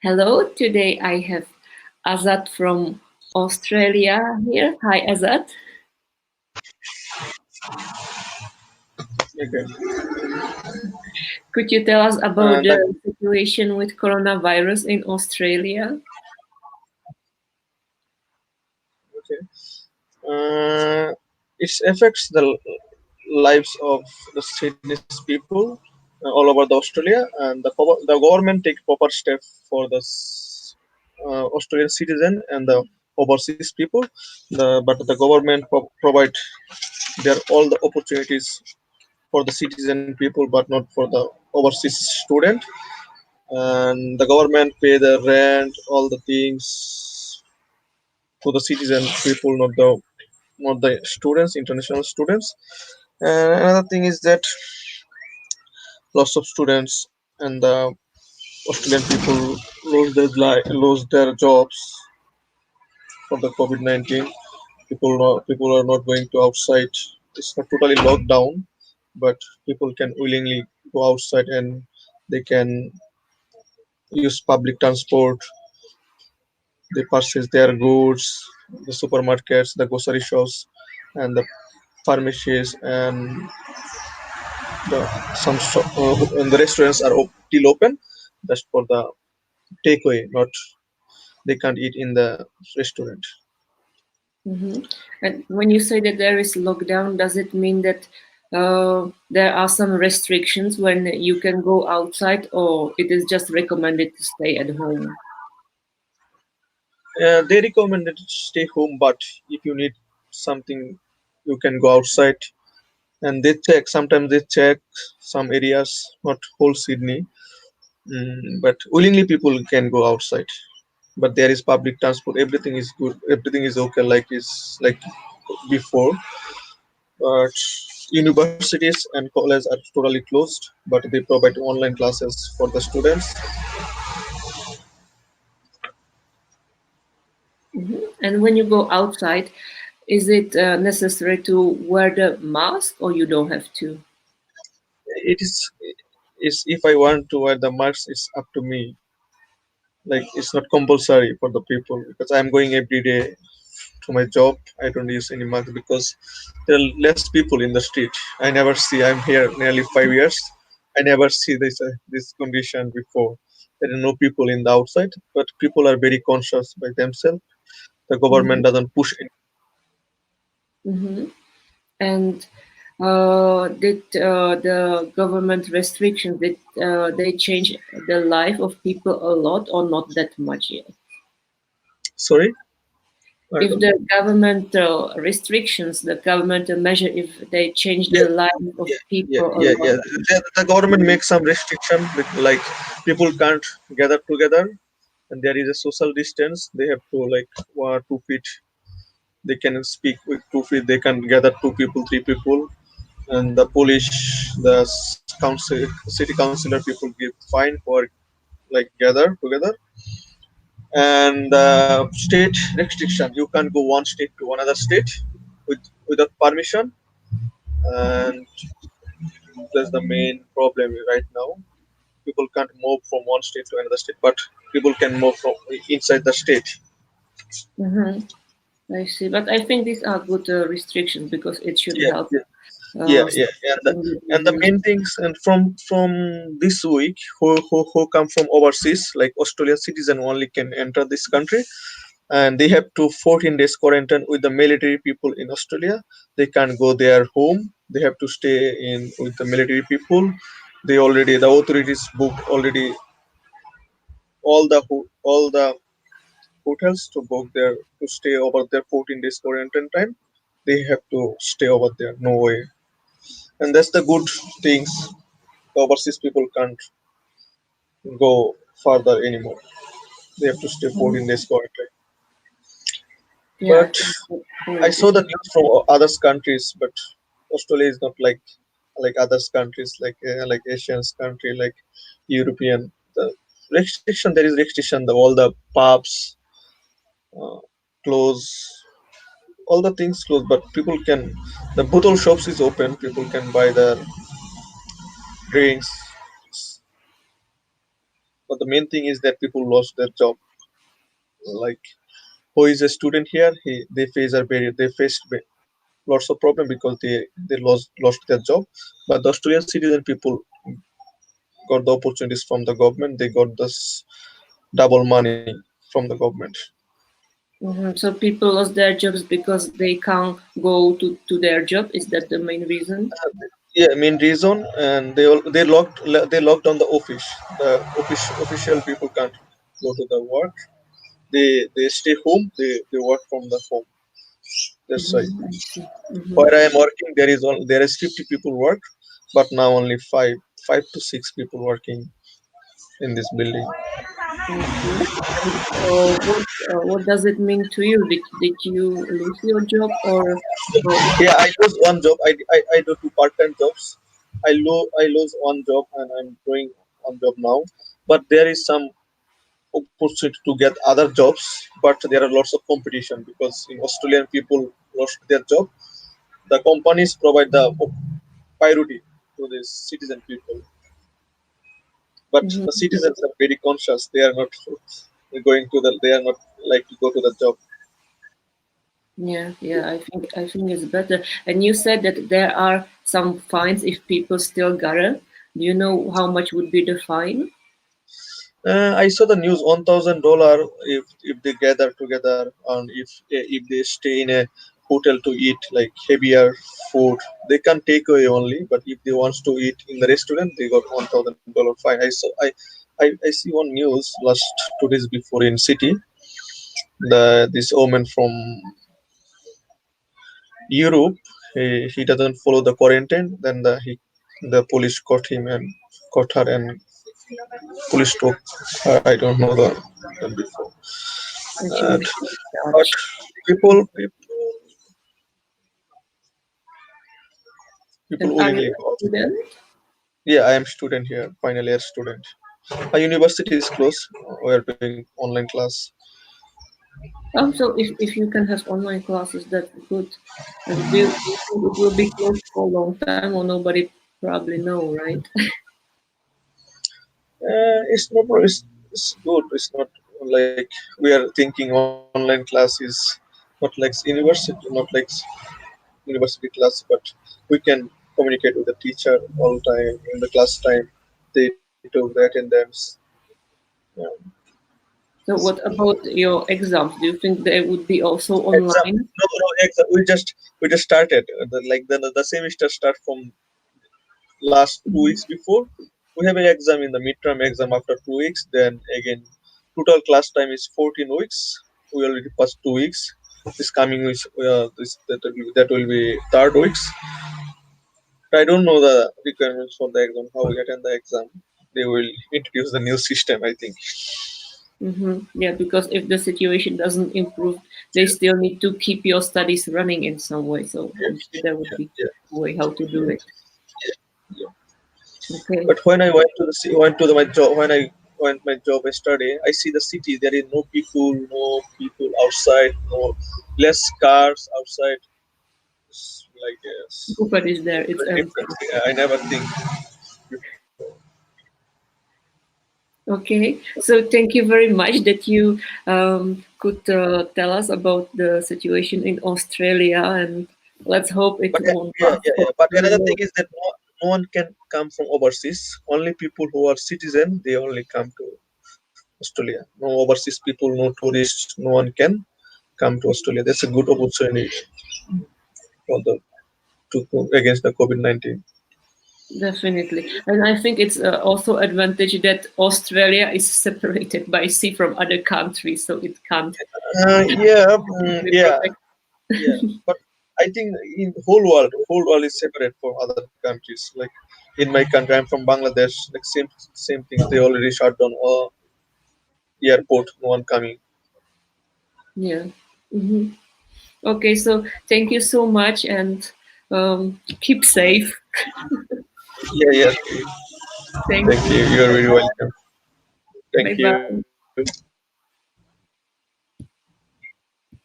Hello, today I have Azad from Australia here. Hi, Azad. Okay. Could you tell us about Uh, the the, situation with coronavirus in Australia? okay. It affects the lives of the Sydney's people all over the Australia, and the government take proper step for the Australian citizen and the overseas people. But the government provide their all the opportunities for the citizen people, but not for the overseas student. And the government pay the rent, all the things to the citizen people, not the students, international students. And another thing is that lots of students and the Australian people lose their jobs for the COVID-19. People are not going to outside. It's not totally locked down, but people can willingly go outside and they can use public transport. They purchase their goods, the supermarkets, the grocery shops, and the pharmacies, and the and the restaurants are still open just for the takeaway. Not they can't eat in the restaurant. Mhm. And when you say that there is lockdown, does it mean that there are some restrictions when you can go outside, or it is just recommended to stay at home? They recommended to stay home, but if you need something, you can go outside. And they check. Sometimes they check some areas, not whole Sydney, but willingly people can go outside. But there is public transport. Everything is good. Everything is okay, like before. But universities and colleges are totally closed, but they provide online classes for the students. And when you go outside, is it necessary to wear the mask or you don't have to? It is if I want to wear the mask, it's up to me. Like it's not compulsory for the people because I'm going every day to my job. I don't use any mask because there are less people in the street. I never see. I'm here nearly 5 years. I never see this condition before. There are no people in the outside, but people are very conscious by themselves. The government Mhm. doesn't push it. Mhm. And did the government restrictions did they change the life of people a lot or not that much yet? Sorry, I If don't. the government restrictions, the government measure, if they change the Yeah, life of yeah, yeah, people a yeah, lot. yeah. The government makes some restriction, like people can't gather together, and there is a social distance. They have to like 2 feet. They can speak with 2 feet. They can gather two people, three people, and the police, the council, city councillor people give fine for like gather together. And state restriction, you can't go one state to another state with without permission. And that's the main problem right now. People can't move from one state to another state, but people can move from inside the state. Mhm. I see, but I think these are good restrictions because it should Yeah, help yeah, yeah, yeah. stopping the And the disease. main things, and from this week, who come from overseas, like Australian citizen only can enter this country, and they have to 14 days quarantine with the military people in Australia. They can't go their home. They have to stay in with the military people. The authorities booked already all the hotels to book there to stay over there 14 days quarantine time. They have to stay over there, no way. And that's the good things. Overseas people can't go further anymore. They have to stay Mhm. 14 days quarantine. Yeah, I But think that I point saw is. the news from other countries, but Australia is not like other countries, like Asian country, like European. The restriction, there is restriction. All the pubs uh, close, all the things close, but people can. The bottle shops is open. People can buy their drinks, but the the main thing is that people lost their job. Like who is a student here, they face a very they faced lots of problem because they lost their job. But the Australian citizen people got the opportunities from the government. They got this double money from the government. So people lost their jobs because they can't go to their job. Is that the main reason? Yeah, main reason, and they locked down the office. The official people can't go to the work. They stay home. They work from the home. That's why. I see. Where I am working, there is 50 people work, but now only five to six people working in this building. I see. And what does it mean to you? Did you lose your job or Yeah, I lose one job. I do two part-time jobs. I lose one job and I'm doing one job now. But there is some opportunity to get other jobs, but there are lots of competition because in Australian people lost their job. The companies provide the priority to the citizen people, but Mhm. the citizens are very conscious. They are not going to the. They are not like to go to the job. Yeah, I think it's better. And you said that there are some fines if people still gotta. Do you know how much would be the fine? I saw the news $1,000 if they gather together and if they stay in a hotel to eat like heavier food, they can take away only. But if they wants to eat in the restaurant, they got $1,000 fine. I see one news last 2 days before in city. This woman from Europe, he doesn't follow the quarantine. Then the police caught him and caught her and police took her. I don't know the before. And she And, would be but charged. people And are willingly you a go. student? Yeah, I am student here, final year student. My university is closed. We are doing online class. So if you can have online classes, that's good. And do you think it will be closed for a long time or nobody probably know, right? It's good. It's not like we are thinking online class is not like university, not like university class, but we can communicate with the teacher all time in the class time. They took the attendance. Yeah. So what about your exams? Do you think they would be also Exam. online? No, no, exam. We just started. The semester start from last 2 weeks before. We have an exam in the midterm exam after 2 weeks. Then again, total class time is 14 weeks. We already passed 2 weeks. This coming week, that will be third weeks. I don't know the requirements for the exam. How we attend the exam? They will introduce the new system. I think. Yeah, because if the situation doesn't improve, they still need to keep your studies running in some way. So I'm sure there would be Yeah, a way how to do yeah, it. yeah. Okay. But when I my job, went my job yesterday, I see the city. There is no people outside, no less cars outside. It's like Nobody's there. It's different. empty. Yeah, I never think before. Okay. So thank you very much that you could tell us about the situation in Australia, and let's hope it But won't yeah, last yeah, for yeah. But very another thing long. is that no one can come from overseas. Only people who are citizen, they only come to Australia. No overseas people, no tourists, no one can come to Australia. That's a good opportunity for the to against the COVID-19. Definitely. And I think it's also advantage that Australia is separated by sea from other countries, so it can't Yeah, be yeah, protected. yeah. But I think in whole world is separate from other countries. Like in my country, I'm from Bangladesh. Like same thing. They already shut down all airport. No one coming. Yeah. hmm Okay, so thank you so much and keep safe. Yeah, yeah. Thank Thank you. you. You are very welcome. Thank Bye you. bye.